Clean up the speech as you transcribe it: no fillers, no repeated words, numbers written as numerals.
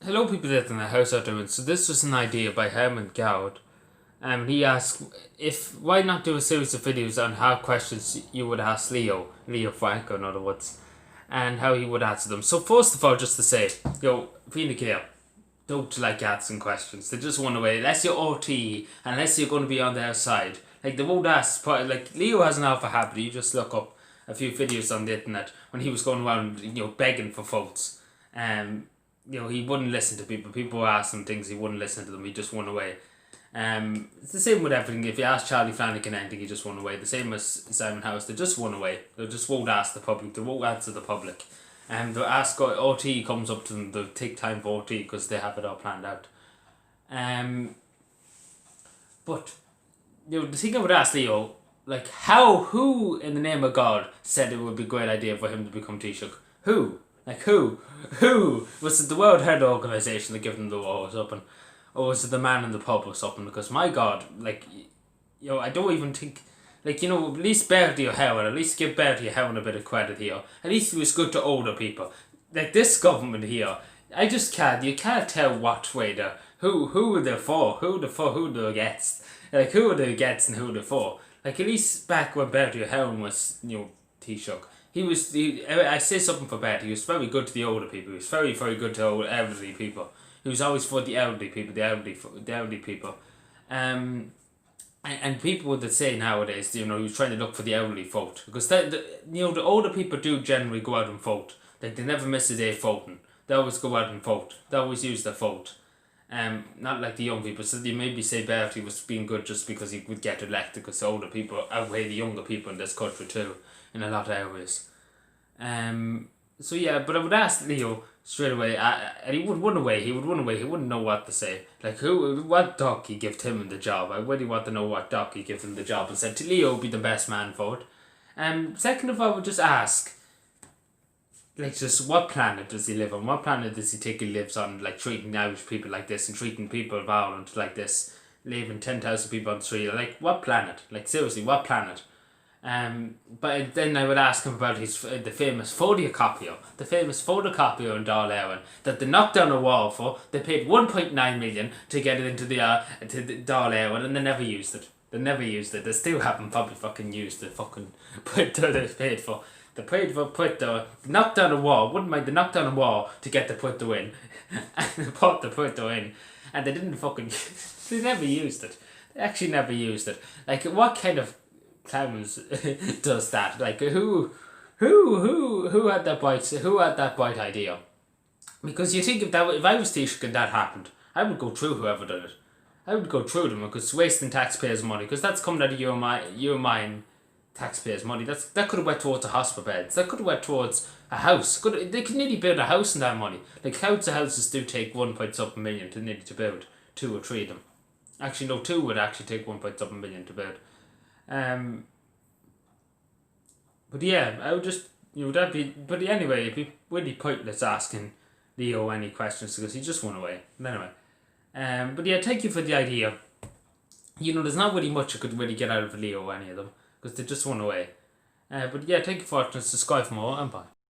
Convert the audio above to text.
Hello, people that in the house are doing. So this was an idea by Herman Gowd. He asked if why not do a series of videos on how questions you would ask Leo Franco, in other words, and how he would answer them. So first of all, just to say, Fine Gael, don't like answering questions. They just run away. Unless you're RT, unless you're going to be on their side. Like they won't ask. Like Leo has an alpha habit. You just look up a few videos on the internet when he was going around, begging for votes. He wouldn't listen to people. People were asking him things, he wouldn't listen to them. He just run away. It's the same with everything. If you ask Charlie Flanagan anything, he just run away. The same as Simon House. They just run away. They just won't ask the public. They won't answer the public. They'll ask OT comes up to them. They'll take time for OT because they have it all planned out. But the thing I would ask Leo, like who in the name of God said it would be a great idea for him to become Taoiseach? Who? Like who? Who? Was it the World Health Organization that gave them the war was open? Or was it the man in the pub was open? Because my God, I don't even think, at least Bertie O'Hagan, at least give Bertie O'Hagan a bit of credit here. At least he was good to older people. Like this government here, you can't tell what way who they're for, who they're against. Like who they're against and who they're for. Like at least back when Bertie O'Hagan was, Taoiseach. I say something for Bertie. He was very good to the older people. He was very, very good to elderly people. He was always for the elderly people, the elderly people. And people would say nowadays, he was trying to look for the elderly vote. Because, the older people do generally go out and vote. Like, they never miss a day voting. They always go out and vote. They always use their vote. Not like the young people. So you maybe say Bertie was being good just because he would get elected because the older people outweigh the younger people in this country too, in a lot of areas. But I would ask Leo straight away, and he would run away. He wouldn't know what to say. Like what doc he give him in the job. I really want to know what doc he give him the job and said to Leo be the best man for it. Second of all, I would just ask, just what planet does he live on? What planet does he think he lives on? Like treating Irish people like this and treating people of Ireland like this, leaving 10,000 people on the street. Like what planet? Like seriously, what planet? But then I would ask him about the famous photocopier in Dáil that they knocked down a wall for. They paid 1.9 million to get it into the Dáil and they never used it. They still haven't probably fucking used the fucking printer they paid for. They paid for printer, knocked down a wall. Wouldn't mind they knocked down a wall to get the printer in, and they put the printer in, and they didn't fucking. They never used it. They actually never used it. Like what kind of clowns does that? Like who had that bright idea? Because you think if I was Taoiseach and that happened, I would go through whoever did it. I would go through them because it's wasting taxpayers' money. Because that's coming out of your mine taxpayers' money. That could have went towards a hospital beds. That could have went towards a house. They could nearly build a house in that money. Like loads of houses do take 1.7 million to build 2 or 3 of them. Actually, no, 2 would actually take 1.7 million to build. But yeah, I would just but anyway, it'd be really pointless asking Leo any questions because he just went away. But anyway, but yeah, thank you for the idea. There's not really much I could really get out of Leo or any of them because they just went away. But yeah, thank you for watching. Subscribe for more and bye.